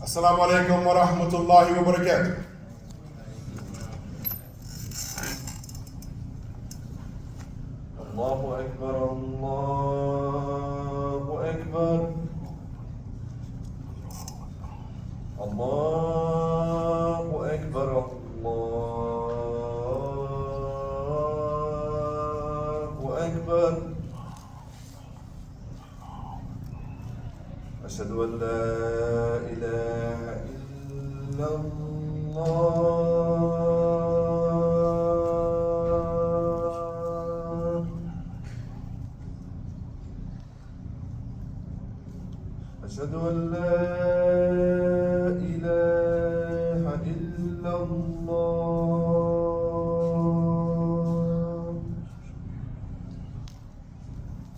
السلام عليكم ورحمة الله وبركاته. الله أكبر الله أكبر الله أكبر الله أكبر. أشهد أن لا إله إلا الله. أشهد أن لا إله إلا الله.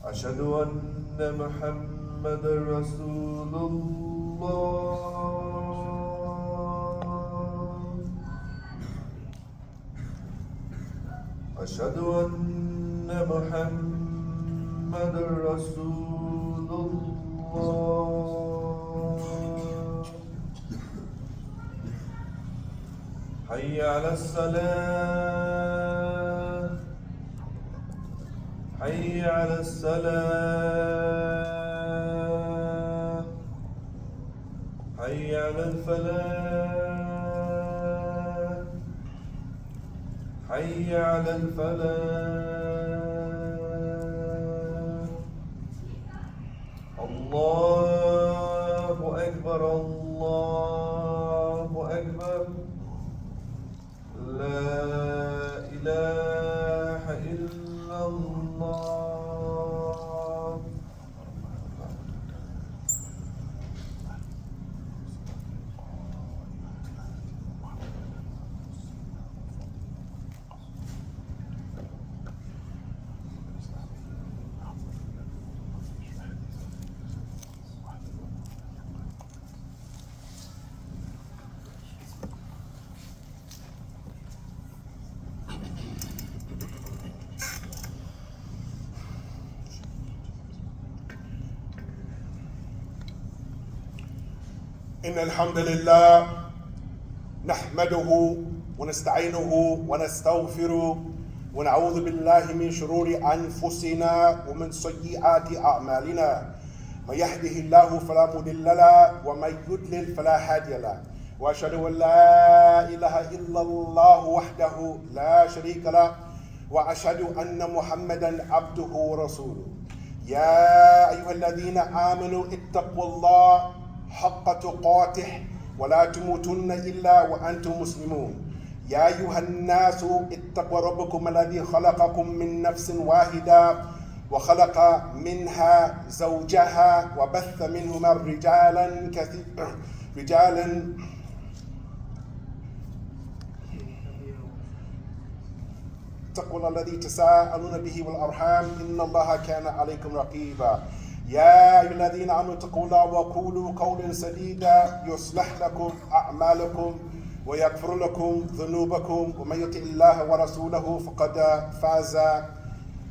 أشهد أن محمد رسول الله. أشهد أن محمد رسول الله. حي على الصلاة حي على الصلاة حي على الفلاح حي على الفلاح. الله أكبر الله أكبر. لا إله إلا الله. إن الحمد لله نحمده ونستعينه ونستغفره ونعوذ بالله من شرور أنفسنا ومن سيئات أعمالنا. من يهده الله فلا مضل له ومن يضلل فلا هادي له. وأشهد أن لا إله إلا الله وحده لا شريك له وأشهد أن محمدا عبده ورسوله. يا أيها الذين آمنوا اتقوا الله حق تقاته ولا تموتن إلا وأنتم مسلمون. يا أيها الناس اتقوا ربكم الذي خلقكم من نفس واحدة وخلق منها زوجها وبث منهما رجالا كثيرا اتقوا الله الذي تساءلون به والأرحام إن الله كان عليكم رقيبا. يا أيها الذين آمنوا اتقوا الله وقولوا قولا سديدا يصلح لكم أعمالكم ويغفر لكم ذنوبكم ومن يطع الله ورسوله فقد فاز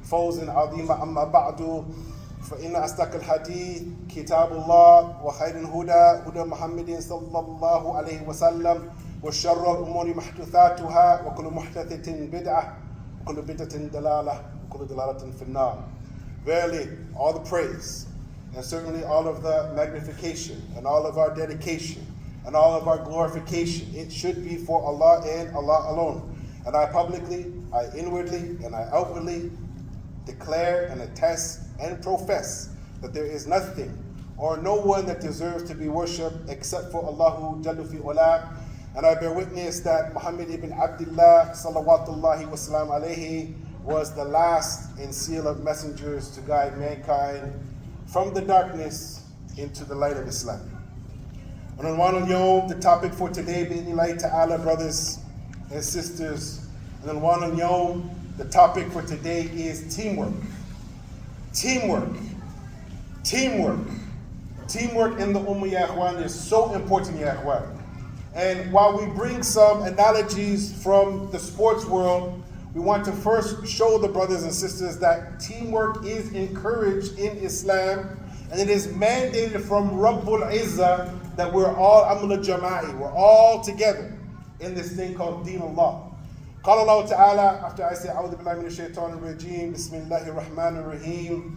فوزا عظيما. أما بعد فإن أصدق الحديث كتاب الله وخير الهدى هدى محمد صلى الله عليه وسلم وشر الأمور محدثاتها وكل محدثة بدعة وكل بدعة دلالة وكل دلالة في النار. Verily, all the praise and certainly all of the magnification and all of our dedication and all of our glorification, it should be for Allah and Allah alone. And I publicly, I inwardly, and I outwardly declare and attest and profess that there is nothing or no one that deserves to be worshipped except for Allahu Jallu fi Ula. And I bear witness that Muhammad ibn Abdullah salawatullahi wa salam alayhi was the last and seal of messengers to guide mankind from the darkness into the light of Islam. And on Unwan al-Yawm, the topic for today, bi'idhnillahi ta'ala, brothers and sisters, and on Unwan al-Yawm, the topic for today is teamwork. Teamwork. Teamwork. Teamwork in the Ummah, ya ikhwan, is so important, ya ikhwan. And while we bring some analogies from the sports world, we want to first show the brothers and sisters that teamwork is encouraged in Islam, And it is mandated from Rabbul Izzah that we're all Amul Jama'i, we're all together in this thing called Deen Allah. قال الله تعالى, after I say أعوذ بالله من الشيطان الرجيم بسم الله الرحمن الرحيم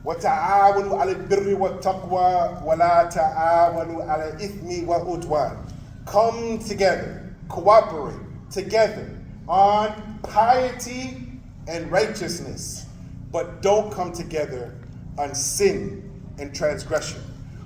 وتعاونوا على البر والتقوى ولا تعاونوا على الإثم والعدوان. Come together, cooperate together on piety and righteousness, but don't come together on sin and transgression.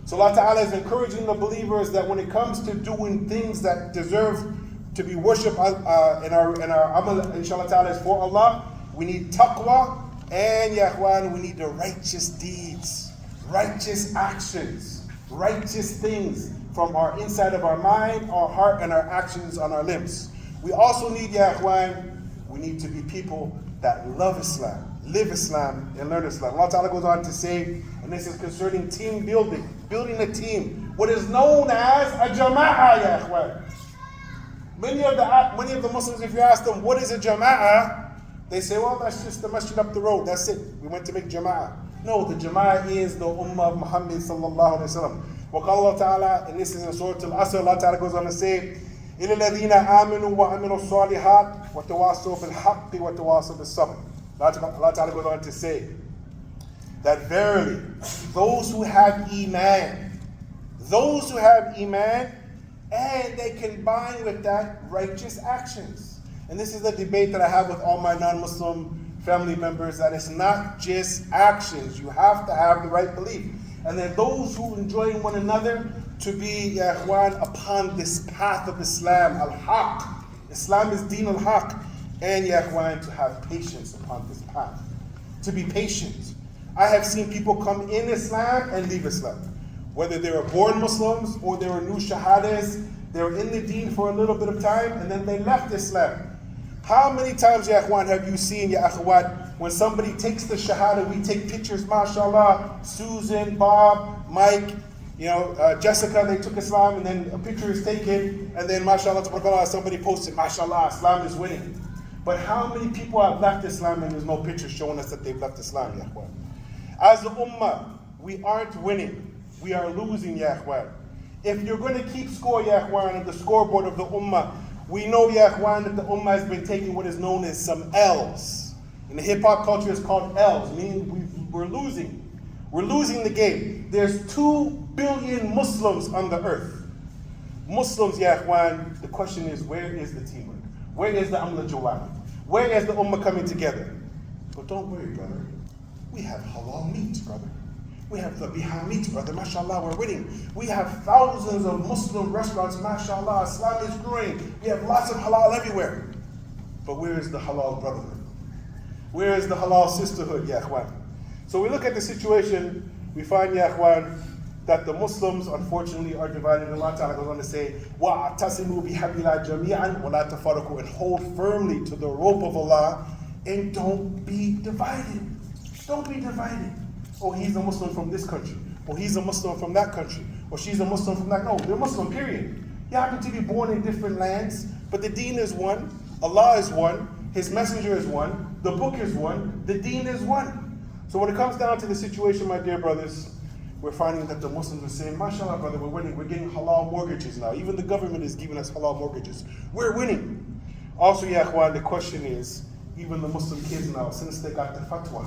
So Allah Ta'ala is encouraging the believers that when it comes to doing things that deserve to be worshipped in our amal, inshallah ta'ala, is for Allah, we need taqwa, and ya ikhwan, we need the righteous deeds, righteous actions, righteous things from our inside of our mind, our heart, and our actions on our limbs. We also need, ya ikhwan, we need to be people that love Islam, live Islam, and learn Islam. Allah Ta'ala goes on to say, and this is concerning team building a team, what is known as a jama'ah, ya ikhwan. Many of the Muslims, if you ask them, what is a jama'ah? They say, well, that's just the masjid up the road. That's it. We went to make jama'ah. No, the jama'ah is the ummah of Muhammad sallallahu alayhi wa sallam. Wa qala Allah Ta'ala, and this is in Surah Al-Asr, Allah Ta'ala goes on to say, إِلَى الَّذِينَ آمِنُوا وَعَمِلُوا الصَّالِحَاتِ وَتَوَاصَوْا بِالْحَقِّ وَتَوَاصَوْا بِالصَّبْرِ. Allah Ta'ala goes on to say that verily, those who have iman, and they combine with that righteous actions. And this is the debate that I have with all my non-Muslim family members, that it's not just actions. You have to have the right belief. And then those who enjoin one another to be, ya ikhwan, upon this path of Islam, al-haq. Islam is deen al-haq. And, ya ikhwan, to have patience upon this path. To be patient. I have seen people come in Islam and leave Islam. Whether they were born Muslims or they were new shahadas, they were in the deen for a little bit of time and then they left Islam. How many times, ya ikhwan, have you seen, ya akhwat, when somebody takes the shahada, we take pictures, mashallah, Susan, Bob, Mike, Jessica, they took Islam, and then a picture is taken, and then mashallah, tabarakallah, somebody posted, mashallah, Islam is winning. But how many people have left Islam and there's no picture showing us that they've left Islam, ya akhwat? As the ummah, we aren't winning. We are losing, ya ikhwan. If you're going to keep score, ya ikhwan, on the scoreboard of the ummah, we know, ya ikhwan, that the ummah has been taking what is known as some L's. In the hip-hop culture, it's called L's, meaning we're losing. We're losing the game. There's 2 billion Muslims on the earth. Muslims, ya ikhwan, the question is, where is the teamwork? Where is the Amla Jawami? Where is the ummah coming together? But don't worry, brother. We have halal meat, brother. We have the biha meat, brother, mashallah, we're winning. We have thousands of Muslim restaurants, mashallah, Islam is growing. We have lots of halal everywhere. But where is the halal brotherhood? Where is the halal sisterhood, ya ikhwan? So we look at the situation, we find, ya ikhwan, that the Muslims, unfortunately, are divided. Allah Ta'ala goes on to say, وَاعْتَصِمُوا بِحَبْلِ اللَّهِ جَمِيعًا وَلَا تَفَرَّقُوا, and hold firmly to the rope of Allah, and don't be divided. Don't be divided. Oh, he's a Muslim from this country. Or he's a Muslim from that country. Or she's a Muslim from that. No, they're Muslim, period. You happen to be born in different lands, but the deen is one. Allah is one. His messenger is one. The book is one. The deen is one. So when it comes down to the situation, my dear brothers, we're finding that the Muslims are saying, mashallah, brother, we're winning. We're getting halal mortgages now. Even the government is giving us halal mortgages. We're winning. Also, ya ikhwan, the question is, even the Muslim kids now, since they got the fatwa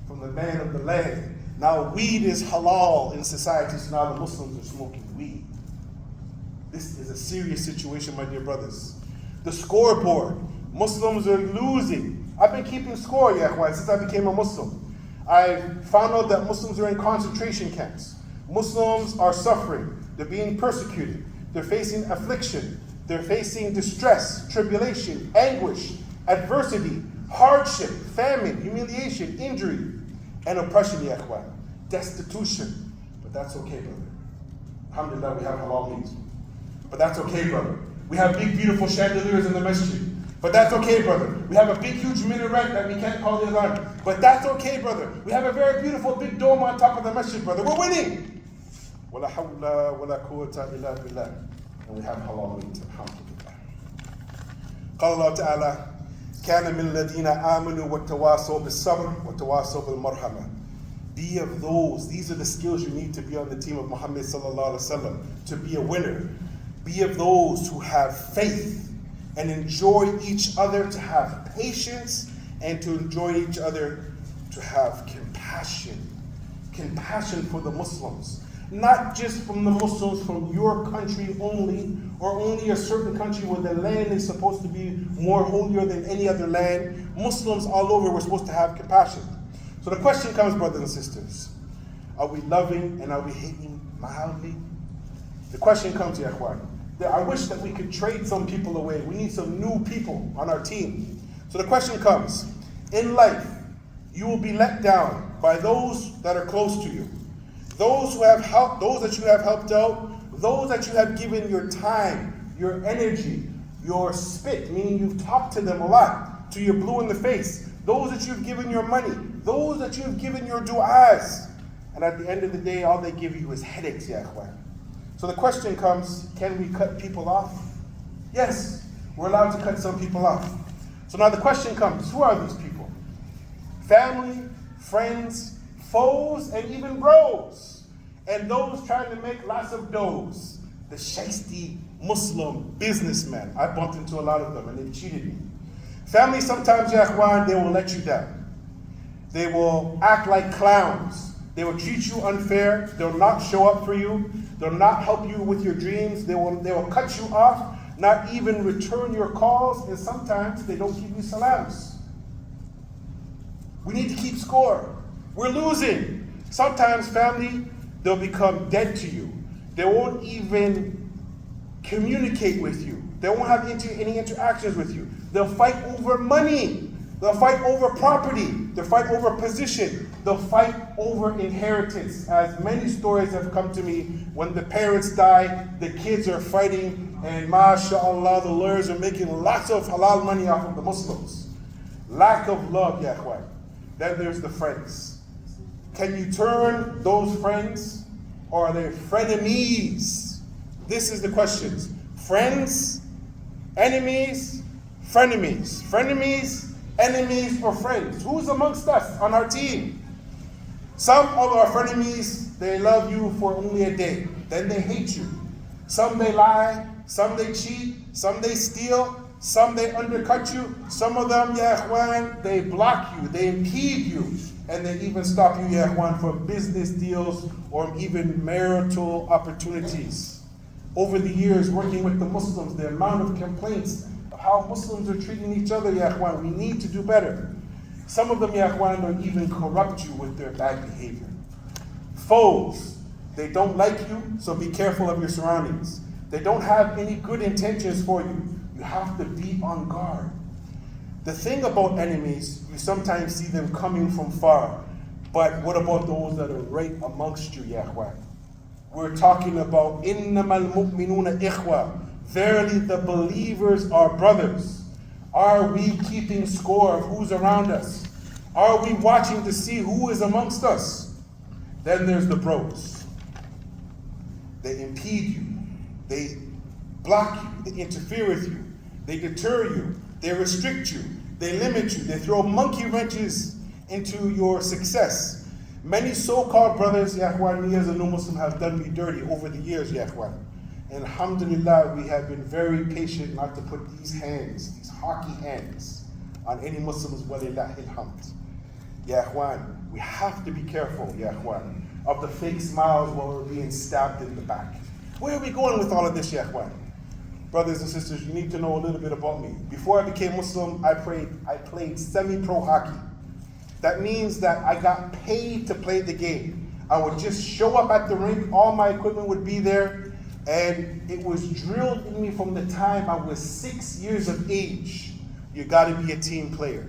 from the man of the land, now weed is halal in society, so now the Muslims are smoking weed. This is a serious situation, my dear brothers. The scoreboard, Muslims are losing. I've been keeping score, ya ikhwan, since I became a Muslim. I found out that Muslims are in concentration camps. Muslims are suffering. They're being persecuted. They're facing affliction. They're facing distress, tribulation, anguish, adversity, hardship, famine, humiliation, injury, and oppression, ya ikhwan. Destitution. But that's okay, brother. Alhamdulillah, we have halal meat. But that's okay, brother. We have big, beautiful chandeliers in the masjid. But that's okay, brother. We have a big, huge minaret that we can't call the adhan. But that's okay, brother. We have a very beautiful big dome on top of the masjid, brother. We're winning. وَلَا حَوْلَ وَلَا قُوَّةَ إِلَّا بِاللَّهِ. And we have halal meat, alhamdulillah. قال الله تعالى كان من الذين آمنوا وتواصوا بالصبر وتواصوا بالمرحمة. Be of those. These are the skills you need to be on the team of Muhammad sallallahu alaihi wasallam, to be a winner. Be of those who have faith and enjoy each other, to have patience, and to enjoy each other, to have compassion. Compassion for the Muslims. Not just from the Muslims from your country only, or only a certain country where the land is supposed to be more holier than any other land. Muslims all over, we're supposed to have compassion. So the question comes, brothers and sisters, are we loving and are we hating mildly? The question comes, ya ikhwan, that I wish that we could trade some people away. We need some new people on our team. So the question comes, in life, you will be let down by those that are close to you. Those who have helped, those that you have helped out, those that you have given your time, your energy, your spit, meaning you've talked to them a lot, to your blue in the face, those that you've given your money, those that you've given your du'as, and at the end of the day, all they give you is headaches, ya ikhwan. So the question comes, can we cut people off? Yes, we're allowed to cut some people off. So now the question comes, who are these people? Family, friends, foes, and even bros. And those trying to make lots of doughs. The shiesty Muslim businessmen. I bumped into a lot of them and they cheated me. Family, sometimes, ya ikhwan, they will let you down. They will act like clowns. They will treat you unfair. They'll not show up for you. They'll not help you with your dreams. They will cut you off, not even return your calls, and sometimes they don't give you salams. We need to keep score. We're losing. Sometimes, family, they'll become dead to you. They won't even communicate with you. They won't have any interactions with you. They'll fight over money. They'll fight over property. They'll fight over position. They'll fight over inheritance. As many stories have come to me, when the parents die, the kids are fighting, and mashallah, the lawyers are making lots of halal money off of the Muslims. Lack of love, ya ikhwan. Then there's the friends. Can you turn those friends, or are they frenemies? This is the questions. Friends, enemies, frenemies. Frenemies, enemies, or friends. Who's amongst us on our team? Some of our frenemies, they love you for only a day. Then they hate you. Some they lie, some they cheat, some they steal, some they undercut you. Some of them, ya ikhwan, they block you, they impede you. And they even stop you, ya ikhwan, from business deals or even marital opportunities. Over the years, working with the Muslims, the amount of complaints of how Muslims are treating each other, ya ikhwan, we need to do better. Some of them, ya ikhwan, don't even corrupt you with their bad behavior. Foes, they don't like you, so be careful of your surroundings. They don't have any good intentions for you. You have to be on guard. The thing about enemies, you sometimes see them coming from far. But what about those that are right amongst you, ya ikhwan? We're talking about innamal mu'minuna ikhwa. Verily the believers are brothers. Are we keeping score of who's around us? Are we watching to see who is amongst us? Then there's the bros. They impede you. They block you. They interfere with you. They deter you. They restrict you. They limit you. They throw monkey wrenches into your success. Many so-called brothers, ya ikhwan, me as a new Muslim, have done me dirty over the years, ya ikhwan. And alhamdulillah, we have been very patient not to put these hands, these hockey hands, on any Muslims, walillahil hamd. Ya ikhwan, we have to be careful, ya ikhwan, of the fake smiles while we're being stabbed in the back. Where are we going with all of this, ya ikhwan? Brothers and sisters, you need to know a little bit about me. Before I became Muslim, I played semi-pro hockey. That means that I got paid to play the game. I would just show up at the rink, all my equipment would be there, and it was drilled in me from the time I was 6 years of age. You gotta be a team player.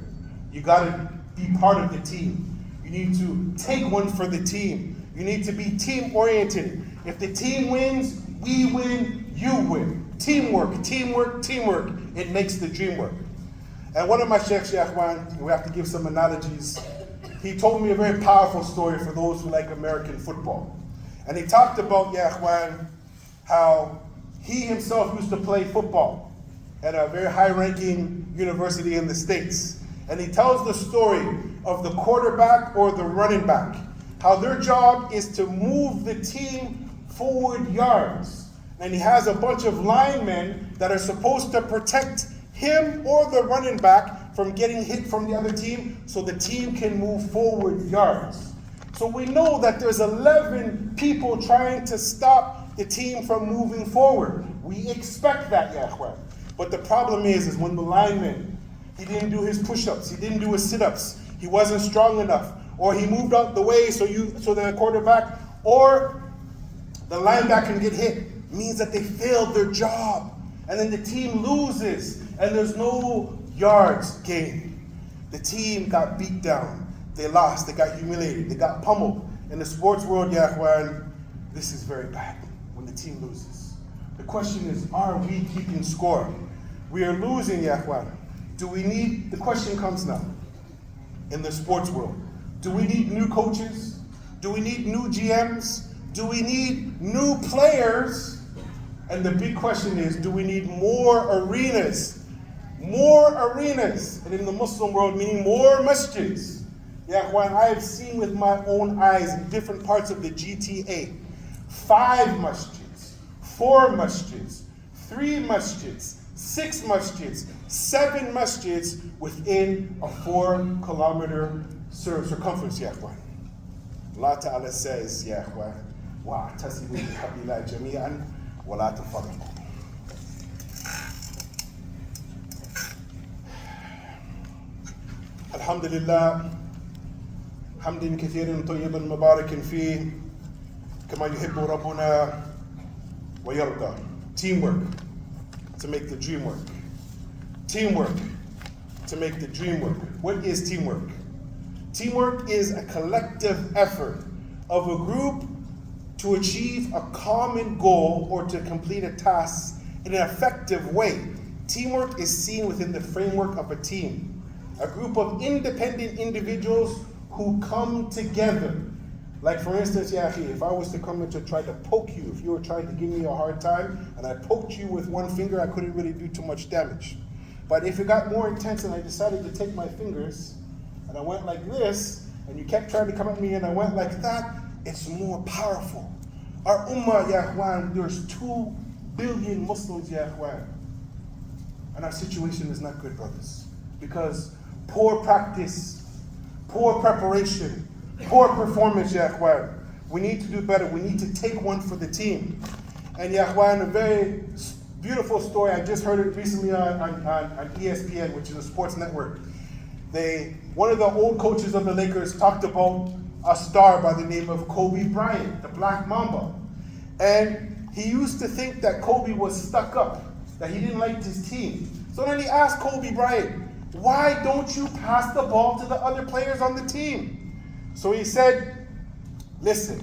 You gotta be part of the team. You need to take one for the team. You need to be team-oriented. If the team wins, we win, you win. Teamwork, teamwork, teamwork. It makes the dream work. And one of my sheikhs, ya ikhwan, we have to give some analogies. He told me a very powerful story for those who like American football. And he talked about, ya ikhwan, how he himself used to play football at a very high-ranking university in the States. And he tells the story of the quarterback or the running back how their job is to move the team forward yards. And he has a bunch of linemen that are supposed to protect him or the running back from getting hit from the other team so the team can move forward yards. So we know that there's 11 people trying to stop the team from moving forward. We expect that, ya ikhwan. But the problem is when the lineman, he didn't do his push-ups, he didn't do his sit-ups, he wasn't strong enough, or he moved out the way so the quarterback or the linebacker can get hit, means that they failed their job. And then the team loses, and there's no yards gained. The team got beat down. They lost, they got humiliated, they got pummeled. In the sports world, ya ikhwan, this is very bad when the team loses. The question is, are we keeping score? We are losing, ya ikhwan. The question comes now, in the sports world, do we need new coaches? Do we need new GMs? Do we need new players? And the big question is, do we need more arenas? More arenas. And in the Muslim world, meaning more masjids. Ya ikhwan, I have seen with my own eyes in different parts of the GTA, 5 masjids, 4 masjids, 3 masjids, 6 masjids, 7 masjids within a 4-kilometer circumference, ya ikhwan. Allah Ta'ala says, ya ikhwan, وَاعْتَصِمُوا بِحَبْلِ اللَّهِ جَمِيعًا وَلَا تَفَرَّقُوا. Alhamdulillah, حمد كثير طيبا مبارك فيه كما يحب ربنا ويرضى. Teamwork to make the dream work. Teamwork to make the dream work. What is teamwork? Teamwork is a collective effort of a group to achieve a common goal or to complete a task in an effective way. Teamwork is seen within the framework of a team, a group of independent individuals who come together. Like for instance, ya akhi, if I was to come in to try to poke you, if you were trying to give me a hard time and I poked you with one finger, I couldn't really do too much damage. But if it got more intense and I decided to take my fingers and I went like this, and you kept trying to come at me and I went like that, it's more powerful. Our ummah, ya ikhwan, there's 2 billion Muslims, ya ikhwan. And our situation is not good, brothers. Because poor practice, poor preparation, poor performance, ya ikhwan. We need to do better. We need to take one for the team. And ya ikhwan, a very beautiful story. I just heard it recently on ESPN, which is a sports network. One of the old coaches of the Lakers talked about a star by the name of Kobe Bryant, the Black Mamba. And he used to think that Kobe was stuck up, that he didn't like his team. So then he asked Kobe Bryant, why don't you pass the ball to the other players on the team? So he said, listen,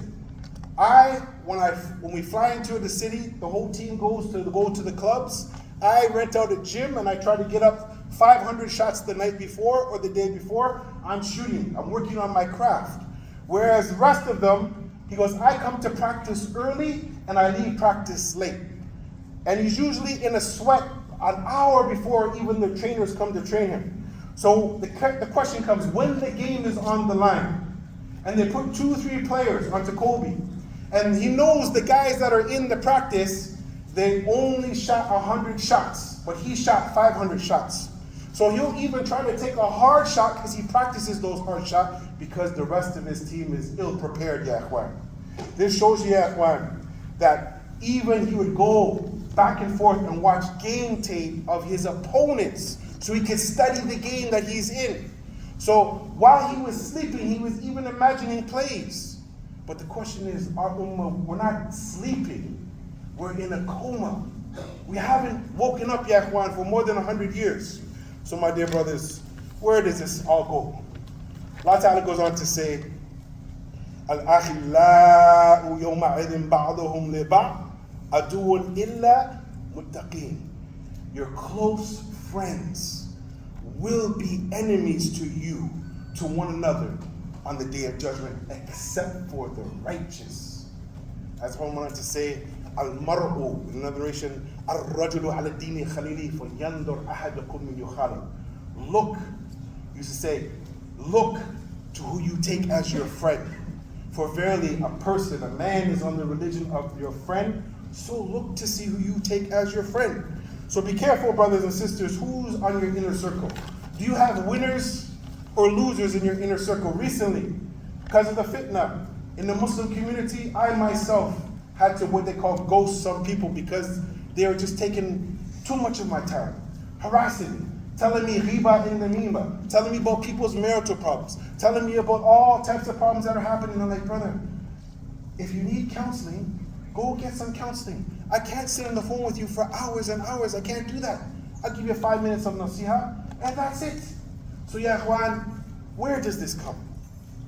when we fly into the city, the whole team go to the clubs. I rent out a gym and I try to get up 500 shots the night before or the day before. I'm shooting, I'm working on my craft. Whereas the rest of them, he goes, I come to practice early and I leave practice late. And he's usually in a sweat an hour before even the trainers come to train him. So the question comes, when the game is on the line, and they put 2 or 3 players onto Kobe, and he knows the guys that are in the practice, they only shot 100 shots, but he shot 500 shots. So he'll even try to take a hard shot because he practices those hard shots because the rest of his team is ill-prepared, ya ikhwan. This shows you, ya ikhwan, that even he would go back and forth and watch game tape of his opponents so he could study the game that he's in. So while he was sleeping, he was even imagining plays. But the question is, our ummah, we're not sleeping, we're in a coma. We haven't woken up, ya ikhwan, for more than 100 years. So my dear brothers, where does this all go? Allah Ta'ala goes on to say, Al-akhillau yawma'idhin ba'duhum li ba' aduun illa muttaqin. Your close friends will be enemies to you, to one another, on the day of judgment, except for the righteous. As one wanted to say, Al-mar'u, in another narration, Al-rajulu ala dini khalili falyandur ahadukum min yukhalil. Look, used to say, look to who you take as your friend. For verily a person, a man is on the religion of your friend, so look to see who you take as your friend. So be careful, brothers and sisters, who's on your inner circle. Do you have winners or losers in your inner circle? Recently, because of the fitna in the Muslim community, I myself had to what they call ghost some people because they were just taking too much of my time, harassing me, telling me riba and namima, telling me about people's marital problems, telling me about all types of problems that are happening. I'm like, brother, if you need counseling, go get some counseling. I can't sit on the phone with you for hours and hours. I can't do that. I'll give you 5 minutes of nasiha, and that's it. So ya ikhwan, where does this come?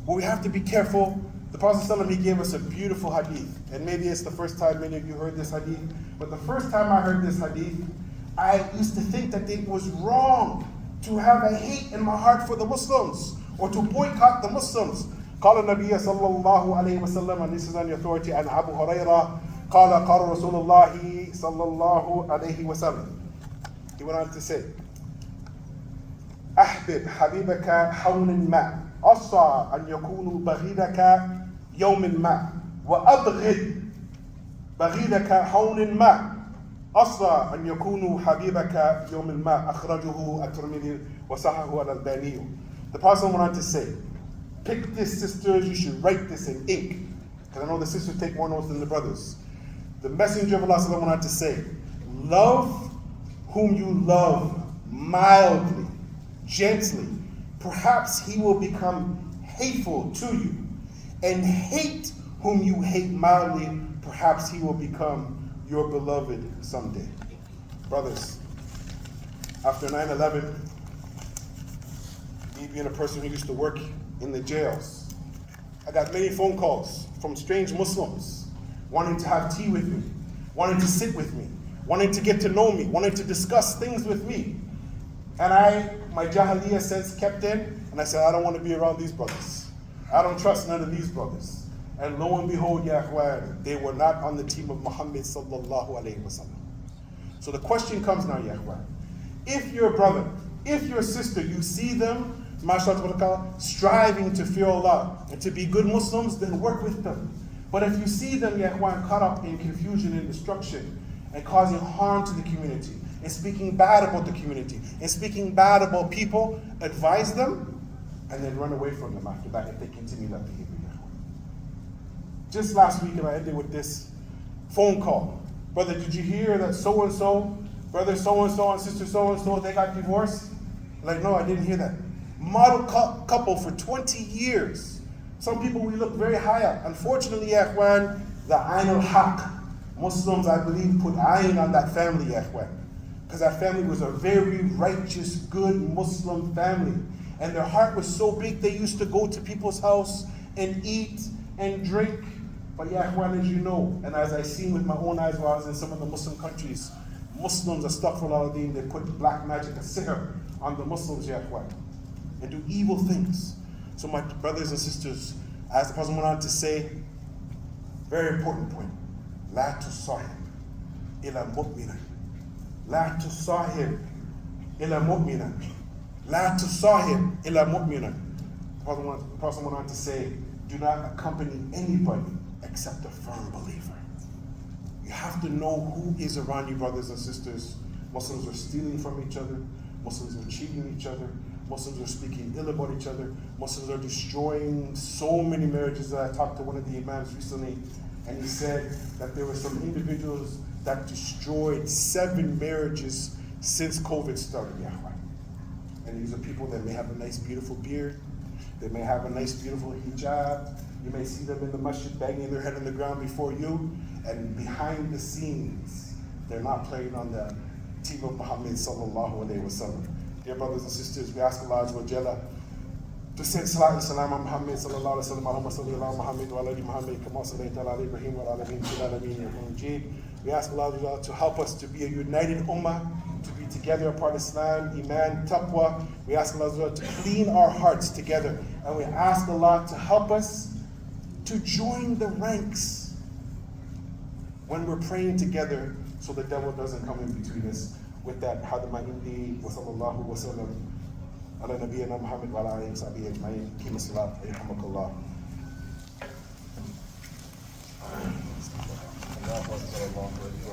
Well, we have to be careful. The Prophet ﷺ, he gave us a beautiful hadith. And maybe it's the first time many of you heard this hadith. But the first time I heard this hadith, I used to think that it was wrong to have a hate in my heart for the Muslims or to boycott the Muslims. قال النبي صلى الله عليه وسلم, and this is on the authority and Abu Hurairah, قال رسول الله صلى الله عليه وسلم. He went on to say, أحبب حبيبك حون ما عسى أن يكون بغيضك يوم ما وأبغض بغيضك حون ما عسى أن يكون حبيبك يوم ما أخرجه الترمذي وصححه الألباني. The Prophet went on to say, pick this, sisters, you should write this in ink. Because I know the sisters take more notes than the brothers. The Messenger of Allah went on to say, love whom you love mildly, gently. Perhaps he will become hateful to you. And hate whom you hate mildly, perhaps he will become your beloved someday. Brothers, after 9/11, me being a person who used to work in the jails, I got many phone calls from strange Muslims wanting to have tea with me, wanting to sit with me, wanting to get to know me, wanting to discuss things with me. And my Jahiliyyah sense kept in, and I said, I don't want to be around these brothers. I don't trust none of these brothers. And lo and behold, ya ikhwan, they were not on the team of Muhammad sallallahu alayhi wa sallam. So the question comes now, ya ikhwan. If your brother, if your sister, you see them, mashallah, striving to fear Allah and to be good Muslims, then work with them. But if you see them, ya ikhwan, caught up in confusion and destruction and causing harm to the community and speaking bad about the community and speaking bad about people, advise them and then run away from them after that if they continue that behavior. Just last week, and I ended with this phone call. Brother, did you hear that so-and-so, brother so-and-so and sister so-and-so, they got divorced? Like, no, I didn't hear that. Model couple for 20 years. Some people we look very high up. Unfortunately, ya ikhwan, the Ayn al-Haq, Muslims, I believe, put Ayn on that family, ya ikhwan. Because that family was a very righteous, good Muslim family. And their heart was so big, they used to go to people's house and eat and drink. But ya ikhwan, as you know, and as I seen with my own eyes while I was in some of the Muslim countries, Muslims, astaghfirullah, they put black magic and sihr on the Muslims, ya ikhwan, and do evil things. So my brothers and sisters, as the Prophet went on to say, very important point, La tusahib ila mu'minan. La tusahib ila mu'minan. La tusahib ila mu'minan. The Prophet went on to say, do not accompany anybody except a firm believer. You have to know who is around you, brothers and sisters. Muslims are stealing from each other. Muslims are cheating each other. Muslims are speaking ill about each other. Muslims are destroying so many marriages. I talked to one of the imams recently, and he said that there were some individuals that destroyed 7 marriages since COVID started. And these are people that may have a nice, beautiful beard. They may have a nice, beautiful hijab. You may see them in the masjid banging their head on the ground before you. And behind the scenes, they're not playing on the team of Muhammad sallallahu alayhi wa sallam. Dear brothers and sisters, we ask Allah Azza wa Jalla to send salat and salam on Muhammad sallallahu alayhi wa sallam. Allahumma salli ala Muhammad wa ala ali Muhammad kama sallaita ala Ibrahim wa ala ali Ibrahim. We ask Allah Azza wa Jalla to help us to be a united ummah, to be together apart Islam, Iman, Taqwa. We ask Allah Azza wa Jalla to clean our hearts together. And we ask Allah to help us to join the ranks when we're praying together so the devil doesn't come in between us. With that, hadama indi wa sallallahu wa sallam ala nabiyyina Muhammad wa ala alihi wa sahbihi ajma'in. Qim as-salat, yarhamakallah. الله أكبر